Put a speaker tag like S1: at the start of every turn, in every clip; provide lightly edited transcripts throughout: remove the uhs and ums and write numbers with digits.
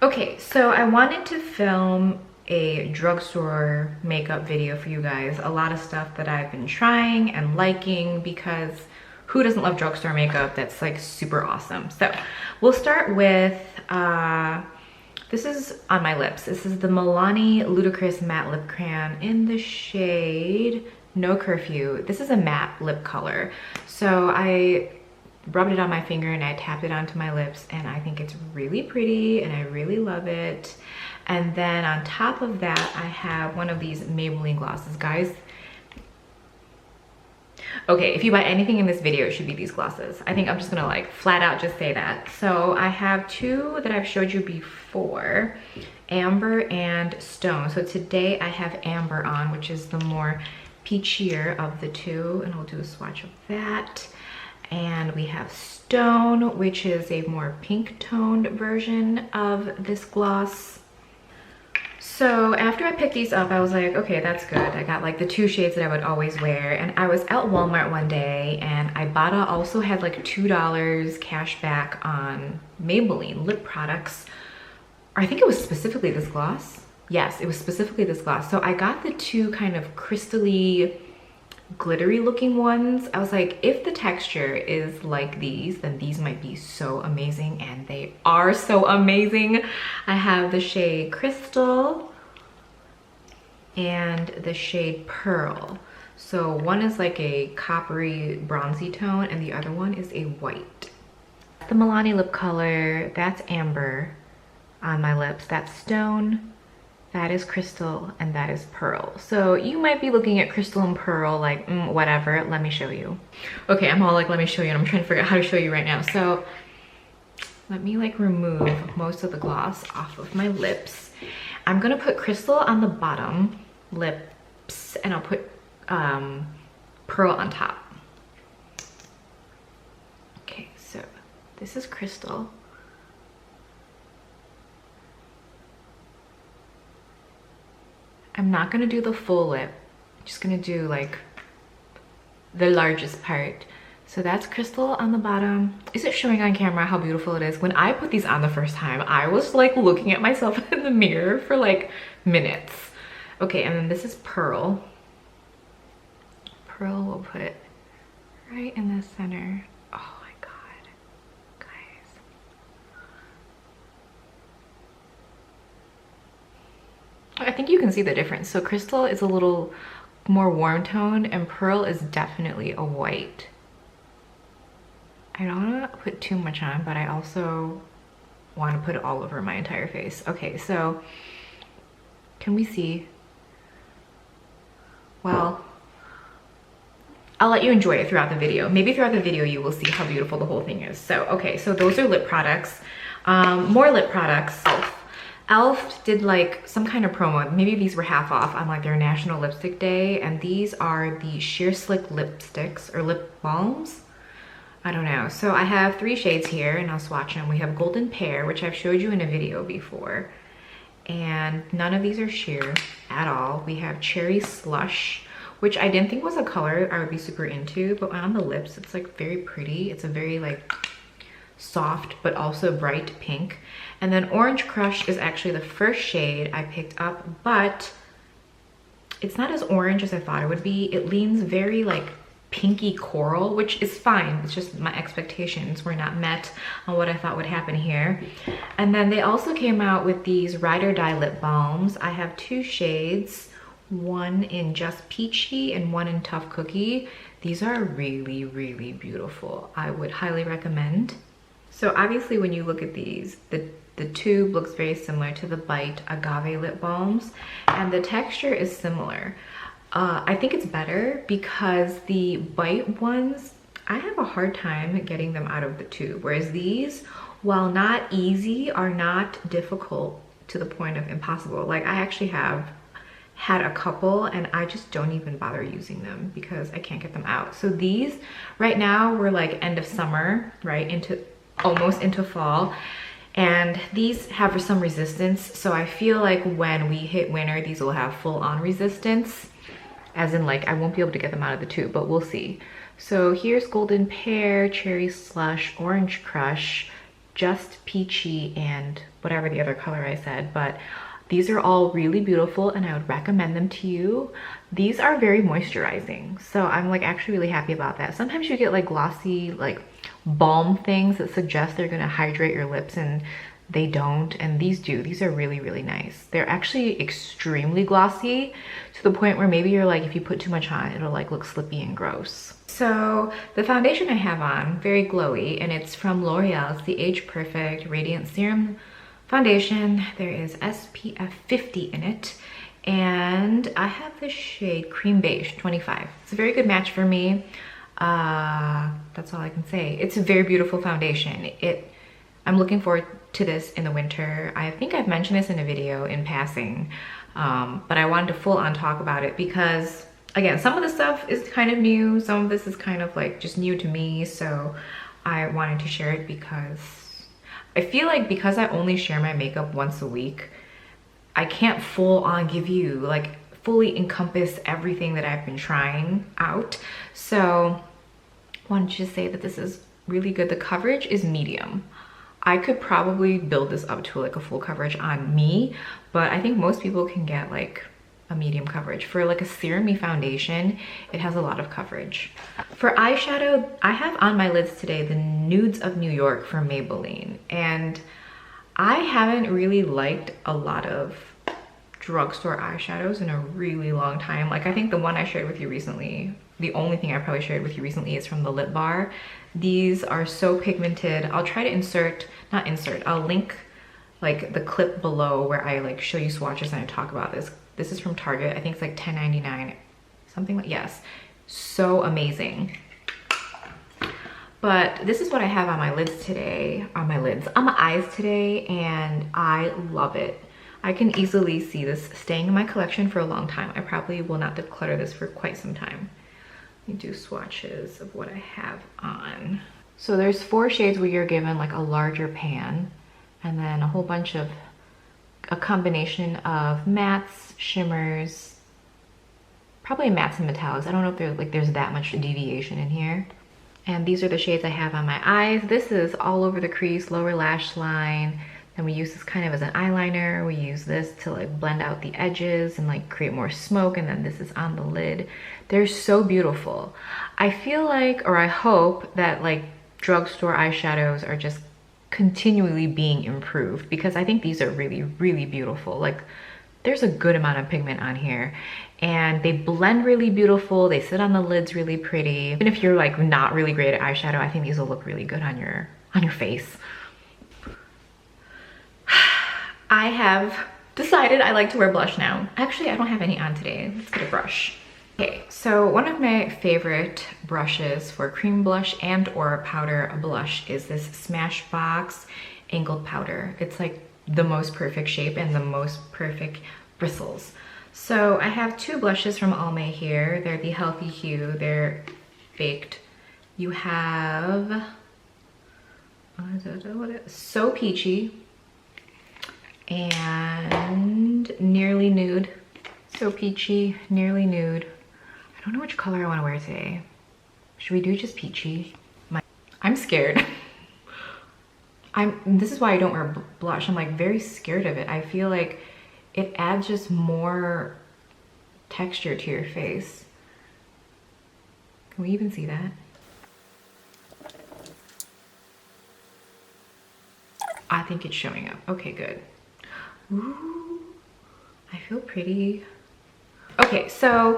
S1: Okay, so I wanted to film a drugstore makeup video for you guys. A lot of stuff that I've been trying and liking, because who doesn't love drugstore makeup? That's like super awesome. So we'll start with, this is on my lips. This is the Milani Ludicrous Matte Lip Crayon in the shade No Curfew. This is a matte lip color. So I rubbed it on my finger and I tapped it onto my lips, and I think it's really pretty and I really love it. And then on top of that, I have one of these Maybelline glosses. Guys, okay, if you buy anything in this video, it should be these glosses. I think I'm just gonna like flat out just say that. So I have two that I've showed you before, Amber and Stone. So today I have Amber on, which is the more peachier of the two, and I'll do a swatch of that. And we have Stone, which is a more pink toned version of this gloss. So after I picked these up, I was like, okay, that's good. I got like the two shades that I would always wear. And I was at Walmart one day and Ibotta also had like $2 cash back on Maybelline lip products. I think it was specifically this gloss. Yes, it was specifically this gloss. So I got the two kind of crystally glittery looking ones. I was like, if the texture is like these, then these might be so amazing, and they are so amazing. I have the shade Crystal and the shade Pearl. So one is like a coppery bronzy tone and the other one is a white. The Milani lip color, that's Amber on my lips. That's Stone, that is Crystal, and that is Pearl. So you might be looking at Crystal and Pearl like, whatever, let me show you. Okay, I'm all like, let me show you, and I'm trying to figure out how to show you right now. So let me like remove most of the gloss off of my lips. I'm gonna put Crystal on the bottom lips, and I'll put Pearl on top. Okay, so this is Crystal. I'm not gonna do the full lip. I'm just gonna do like the largest part. So that's Crystal on the bottom. Is it showing on camera how beautiful it is? When I put these on the first time, I was like looking at myself in the mirror for like minutes. Okay, and then this is Pearl. Pearl we'll put right in the center. Oh my God, guys. I think you can see the difference. So Crystal is a little more warm toned and Pearl is definitely a white. I don't want to put too much on, but I also want to put it all over my entire face. Okay, so can we see? Well, I'll let you enjoy it throughout the video. Maybe throughout the video you will see how beautiful the whole thing is. So, okay, so those are lip products. More lip products. e.l.f. did like some kind of promo. Maybe these were half off on like their National Lipstick Day, and these are the Sheer Slick lipsticks or lip balms. I don't know. So I have 3 shades here and I'll swatch them. We have Golden Pear, which I've showed you in a video before, and none of these are sheer at all. We have Cherry Slush, which I didn't think was a color I would be super into, but on the lips it's like very pretty. It's a very like soft but also bright pink. And then Orange Crush is actually the first shade I picked up, but it's not as orange as I thought it would be. It leans very like pinky coral, which is fine. It's just my expectations were not met on what I thought would happen here. And then they also came out with these Ride or Die lip balms. I have 2 shades, one in Just Peachy and one in Tough Cookie. These are really, really beautiful. I would highly recommend. So obviously when you look at these, the tube looks very similar to the Bite Agave lip balms, and the texture is similar. I think it's better because the Bite ones, I have a hard time getting them out of the tube, whereas these, while not easy, are not difficult to the point of impossible. Like I actually have had a couple and I just don't even bother using them because I can't get them out. So these, right now we're like end of summer, right, into almost into fall, and these have some resistance. So I feel like when we hit winter, these will have full-on resistance, as in like I won't be able to get them out of the tube, but we'll see. So here's Golden Pear, Cherry Slush, Orange Crush, Just Peachy and whatever the other color I said, but these are all really beautiful and I would recommend them to you. These are very moisturizing, so I'm like actually really happy about that. Sometimes you get like glossy like balm things that suggest they're gonna hydrate your lips and they don't, and these do. These are really, really nice. They're actually extremely glossy to the point where maybe you're like, if you put too much on, it'll like look slippy and gross. So the foundation I have on, very glowy, and it's from L'Oreal. It's the Age Perfect Radiant Serum Foundation. There is SPF 50 in it, and I have the shade Cream Beige 25. It's a very good match for me. That's all I can say. It's a very beautiful foundation. I'm looking forward to this in the winter. I think I've mentioned this in a video in passing, but I wanted to full on talk about it because, again, some of the stuff is kind of new. Some of this is kind of like just new to me. So I wanted to share it because I feel like because I only share my makeup once a week, I can't full on give you like fully encompass everything that I've been trying out. So I wanted to just say that this is really good. The coverage is medium. I could probably build this up to like a full coverage on me, but I think most people can get like a medium coverage. For like a serum-y foundation, it has a lot of coverage. For eyeshadow, I have on my lids today the Nudes of New York from Maybelline, and I haven't really liked a lot of drugstore eyeshadows in a really long time. Like I think the one I shared with you recently, the only thing I probably shared with you recently is from the Lip Bar. These are so pigmented. I'll try to I'll link like the clip below where I like show you swatches and I talk about this. This is from Target. I think it's like $10.99, something like, yes. So amazing. But this is what I have on my lids today, on my eyes today, and I love it. I can easily see this staying in my collection for a long time. I probably will not declutter this for quite some time. Let me do swatches of what I have on. So there's 4 shades where you're given like a larger pan, and then a whole bunch of, a combination of mattes, shimmers, probably mattes and metallics. I don't know if there's that much deviation in here. And these are the shades I have on my eyes. This is all over the crease, lower lash line. And we use this kind of as an eyeliner. We use this to like blend out the edges and like create more smoke. And then this is on the lid. They're so beautiful. I feel like, or I hope that like drugstore eyeshadows are just continually being improved, because I think these are really, really beautiful. Like there's a good amount of pigment on here and they blend really beautiful. They sit on the lids really pretty. Even if you're like not really great at eyeshadow, I think these will look really good on your face. I have decided I like to wear blush now. Actually, I don't have any on today. Let's get a brush. Okay, so one of my favorite brushes for cream blush and or powder blush is this Smashbox angled powder. It's like the most perfect shape and the most perfect bristles. So I have 2 blushes from Almay here. They're the Healthy Hue. They're baked. You have So Peachy and Nearly Nude. So Peachy, Nearly Nude. I don't know which color I want to wear today. Should we do just peachy? I'm scared. This is why I don't wear blush. I'm like very scared of it. I feel like it adds just more texture to your face. Can we even see that? I think it's showing up. Okay, good. Ooh, I feel pretty. Okay, so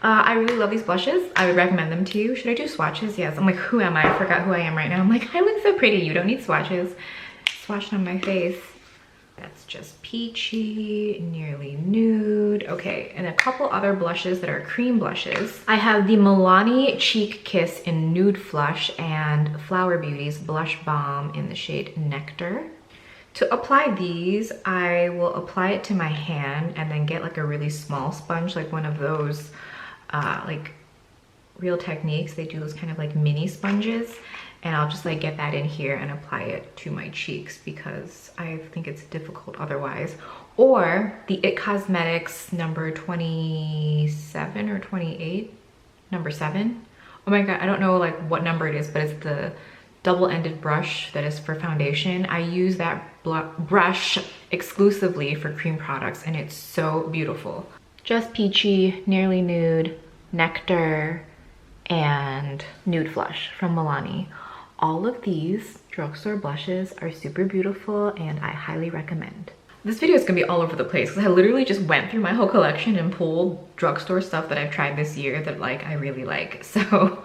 S1: I really love these blushes. I would recommend them to you. Should I do swatches? Yes. I'm like, who am I? I forgot who I am right now. I'm like, I look so pretty. You don't need swatches. Swatched on my face. That's just Peachy, Nearly Nude. Okay, and a couple other blushes that are cream blushes. I have the Milani Cheek Kiss in Nude Flush and Flower Beauty's Blush Balm in the shade Nectar. To apply these, I will apply it to my hand and then get like a really small sponge, like one of those like Real Techniques. They do those kind of like mini sponges, and I'll just like get that in here and apply it to my cheeks because I think it's difficult otherwise. Or the It Cosmetics number 27 or 28, number 7. Oh my god, I don't know like what number it is, but it's the double-ended brush that is for foundation. I use that brush exclusively for cream products, and it's so beautiful. Just Peachy, Nearly Nude, Nectar, and Nude Flush from Milani. All of these drugstore blushes are super beautiful, and I highly recommend. This video is gonna be all over the place because I literally just went through my whole collection and pulled drugstore stuff that I've tried this year that like I really like. So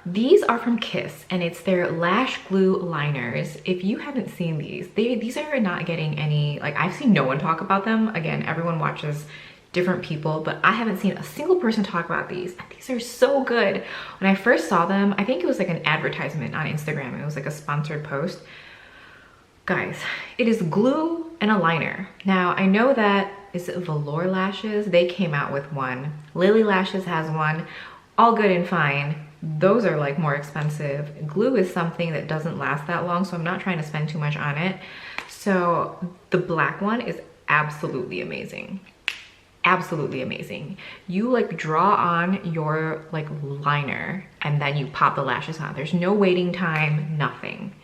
S1: these are from Kiss, and it's their lash glue liners. If you haven't seen these are not getting any, like, I've seen no one talk about them. Again, everyone watches different people, but I haven't seen a single person talk about these. And these are so good. When I first saw them, I think it was like an advertisement on Instagram. It was like a sponsored post. Guys, it is glue and a liner. Now, I know that, is it Velour Lashes? They came out with one. Lily Lashes has one. All good and fine. Those are like more expensive. Glue is something that doesn't last that long, so I'm not trying to spend too much on it. So the black one is absolutely amazing. Absolutely amazing. You like draw on your like liner and then you pop the lashes on. There's no waiting time, nothing.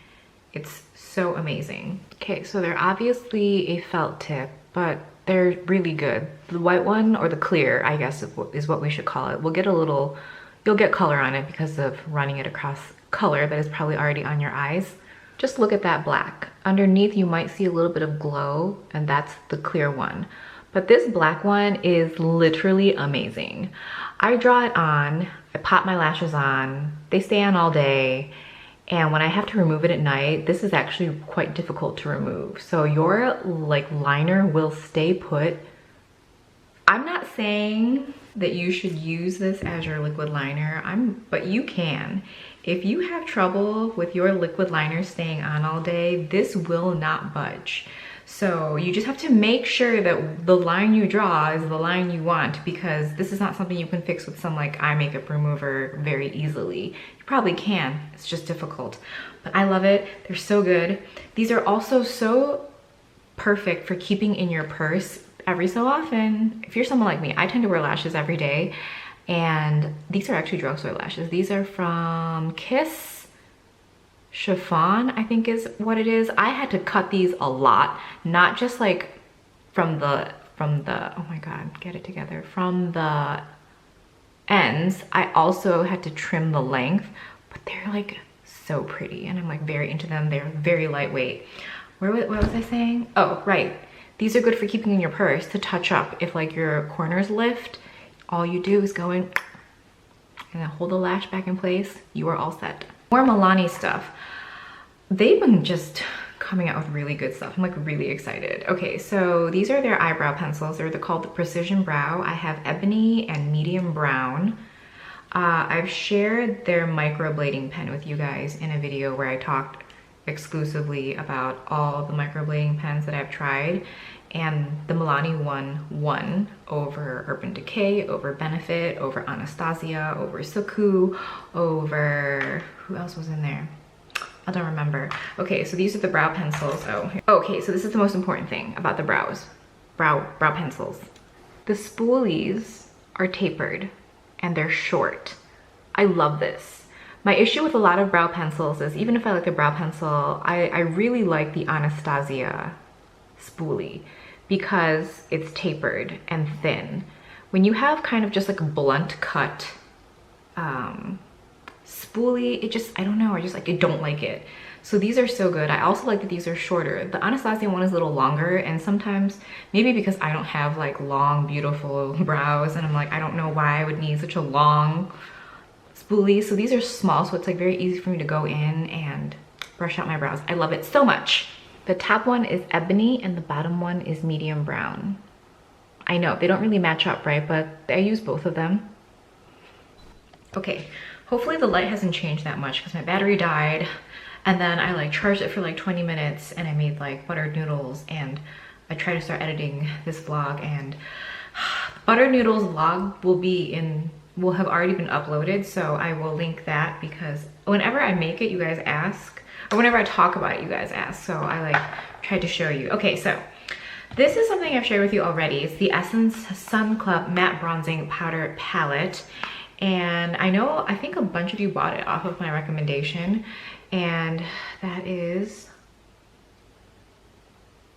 S1: It's so amazing. Okay, so they're obviously a felt tip, but they're really good. The white one, or the clear, I guess is what we should call it, will get a little, you'll get color on it because of running it across color that is probably already on your eyes. Just look at that black. Underneath you might see a little bit of glow, and that's the clear one. But this black one is literally amazing. I draw it on, I pop my lashes on, they stay on all day, and when I have to remove it at night, this is actually quite difficult to remove. So your like liner will stay put. I'm not saying that you should use this as your liquid liner, but you can. If you have trouble with your liquid liner staying on all day, this will not budge. So you just have to make sure that the line you draw is the line you want, because this is not something you can fix with some like eye makeup remover very easily. You probably can, it's just difficult. But I love it, they're so good. These are also so perfect for keeping in your purse every so often. If you're someone like me, I tend to wear lashes every day, and these are actually drugstore lashes. These are from Kiss. Chiffon, I think is what it is. I had to cut these a lot, not just like from the, oh my God, get it together. From the ends, I also had to trim the length, but they're like so pretty and I'm like very into them. They're very lightweight. What was I saying? Oh, right. These are good for keeping in your purse to touch up. If like your corners lift, all you do is go in and then hold the lash back in place. You are all set. More Milani stuff. They've been just coming out with really good stuff. I'm like really excited. Okay, so these are their eyebrow pencils. They're called the Precision Brow. I have ebony and medium brown. I've shared their microblading pen with you guys in a video where I talked exclusively about all the microblading pens that I've tried, and the Milani one won over Urban Decay, over Benefit, over Anastasia, over Suku, over, who else was in there? I don't remember. Okay, so these are the brow pencils. Oh, okay, so this is the most important thing about the brow pencils. The spoolies are tapered and they're short. I love this. My issue with a lot of brow pencils is, even if I like a brow pencil, I really like the Anastasia spoolie because it's tapered and thin. When you have kind of just like a blunt cut spoolie, it just, I don't know, I don't like it. So these are so good. I also like that these are shorter. The Anastasia one is a little longer, and sometimes, maybe because I don't have like long, beautiful brows, and I'm like, I don't know why I would need such a long spoolie. So these are small, so it's like very easy for me to go in and brush out my brows. I love it so much. The top one is ebony and the bottom one is medium brown. I know, they don't really match up, right? But I use both of them. Okay, hopefully the light hasn't changed that much because my battery died, and then I like charged it for like 20 minutes and I made like buttered noodles, and I tried to start editing this vlog, and buttered noodles vlog will have already been uploaded, so I will link that, because whenever I make it you guys ask, or whenever I talk about it you guys ask, so I like tried to show you. Okay, so this is something I've shared with you already. It's the Essence Sun Club Matte Bronzing Powder Palette. And I think a bunch of you bought it off of my recommendation, and that is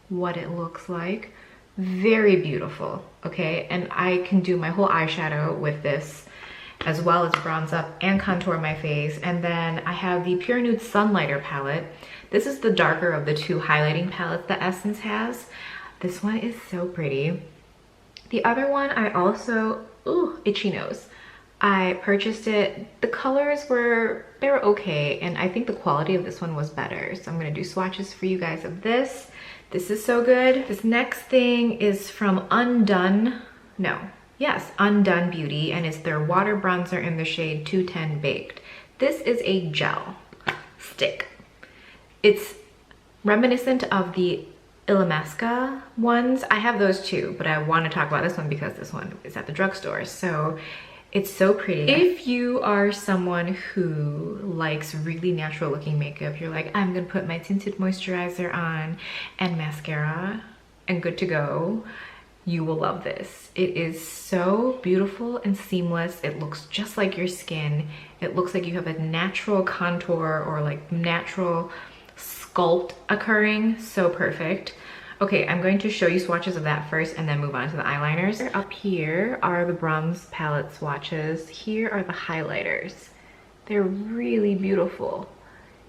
S1: what it looks like. Very beautiful, okay? And I can do my whole eyeshadow with this, as well as bronze up and contour my face. And then I have the Pure Nude Sunlighter palette. This is the darker of the two highlighting palettes that Essence has. This one is so pretty. The other one I also, ooh, itchy nose. I purchased it. The colors they were okay, and I think the quality of this one was better. So I'm gonna do swatches for you guys of this. This is so good. This next thing is from Undone Beauty, and it's their water bronzer in the shade 210 Baked. This is a gel stick. It's reminiscent of the Illamasqua ones. I have those too, but I want to talk about this one because this one is at the drugstore. So it's so pretty. If you are someone who likes really natural looking makeup, you're like, I'm gonna put my tinted moisturizer on and mascara and good to go, you will love this. It is so beautiful and seamless. It looks just like your skin. It looks like you have a natural contour or like natural sculpt occurring. So perfect. Okay, I'm going to show you swatches of that first and then move on to the eyeliners. Up here are the bronze palette swatches. Here are the highlighters. They're really beautiful.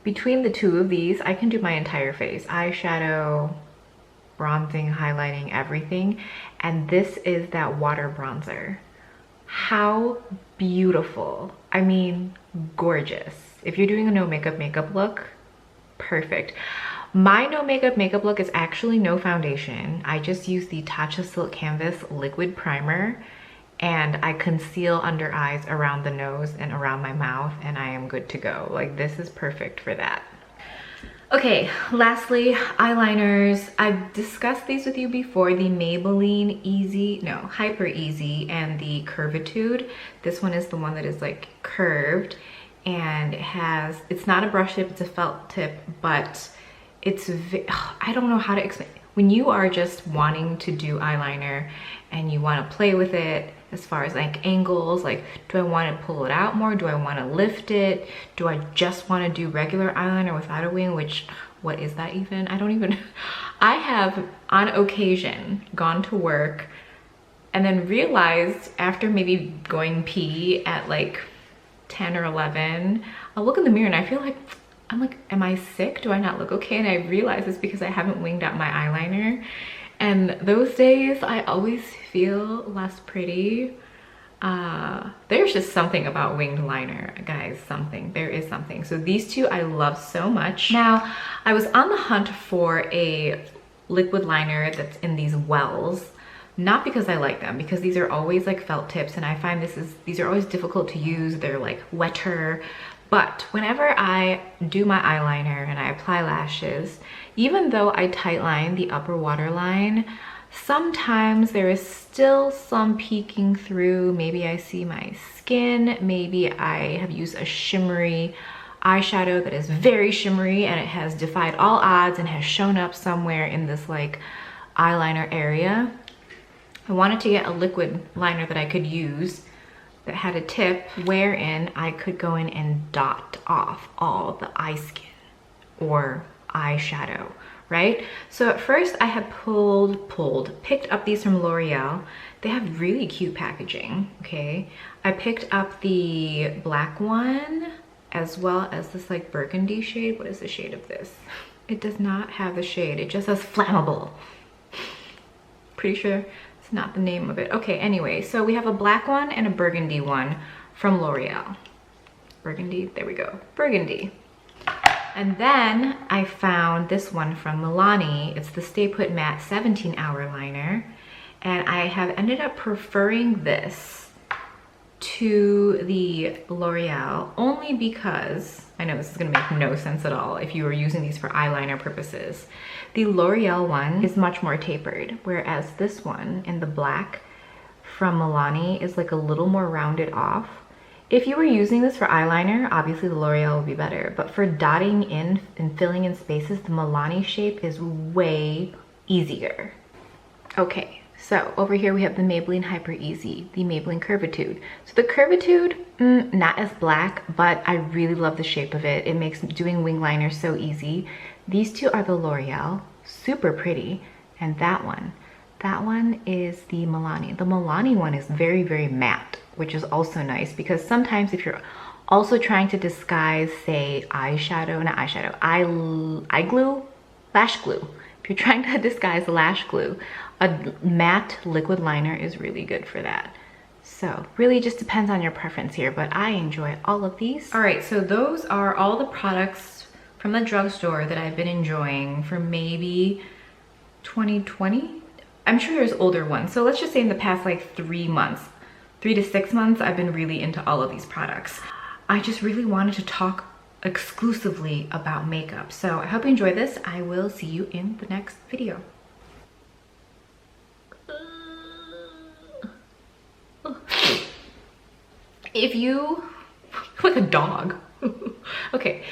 S1: Between the two of these, I can do my entire face. Eyeshadow, bronzing, highlighting, everything. And this is that water bronzer. How beautiful. I mean, gorgeous. If you're doing a no makeup look, perfect. My no makeup look is actually no foundation. I just use the Tatcha Silk Canvas liquid primer, and I conceal under eyes, around the nose and around my mouth, and I am good to go. Like, this is perfect for that. Okay, lastly, eyeliners. I've discussed these with you before, the Maybelline Hyper Easy and the Curvitude. This one is the one that is like curved, and it's not a brush tip, it's a felt tip, but I don't know how to explain. When you are just wanting to do eyeliner and you want to play with it as far as like angles, like, do I want to pull it out more? Do I want to lift it? Do I just want to do regular eyeliner without a wing? Which, what is that even? I have on occasion gone to work and then realized after maybe going pee at like 10 or 11, I'll look in the mirror and I feel like, I'm like, am I sick? Do I not look okay? And I realize it's because I haven't winged out my eyeliner. And those days, I always feel less pretty. There's just something about winged liner, guys, there is something. So these two I love so much. Now, I was on the hunt for a liquid liner that's in these wells. Not because I like them, because these are always like felt tips, and I find these are always difficult to use. They're like wetter. But whenever I do my eyeliner and I apply lashes, even though I tightline the upper waterline, sometimes there is still some peeking through. Maybe I see my skin, maybe I have used a shimmery eyeshadow that is very shimmery and it has defied all odds and has shown up somewhere in this like eyeliner area. I wanted to get a liquid liner that I could use that had a tip wherein I could go in and dot off all the eye skin or eyeshadow, right? So at first I had picked up these from L'Oreal. They have really cute packaging, okay? I picked up the black one as well as this like burgundy shade. What is the shade of this? It does not have the shade. It just says flammable. Pretty sure not the name of it. Okay, anyway, so we have a black one and a burgundy one from L'Oreal. Burgundy, there we go, burgundy. And then I found this one from Milani. It's the Stay Put Matte 17-hour liner. And I have ended up preferring this to the L'Oreal only because, I know this is gonna make no sense at all if you were using these for eyeliner purposes. The L'Oreal one is much more tapered, whereas this one in the black from Milani is like a little more rounded off. If you were using this for eyeliner, obviously the L'Oreal would be better, but for dotting in and filling in spaces, the Milani shape is way easier. Okay, So over here we have the Maybelline Hyper Easy, the Maybelline Curvitude. So the Curvitude, not as black, but I really love the shape of it. It makes doing wing liner so easy. These two are the L'Oreal, super pretty. And that one is the Milani. The Milani one is very, very matte, which is also nice because sometimes if you're also trying to disguise, say, eye glue, lash glue. If you're trying to disguise lash glue, a matte liquid liner is really good for that. So really just depends on your preference here, but I enjoy all of these. All right, so those are all the products from the drugstore that I've been enjoying for maybe 2020. I'm sure there's older ones. So let's just say in the past like 3 to 6 months, I've been really into all of these products. I just really wanted to talk exclusively about makeup. So I hope you enjoyed this. I will see you in the next video. If you, like a dog. Okay,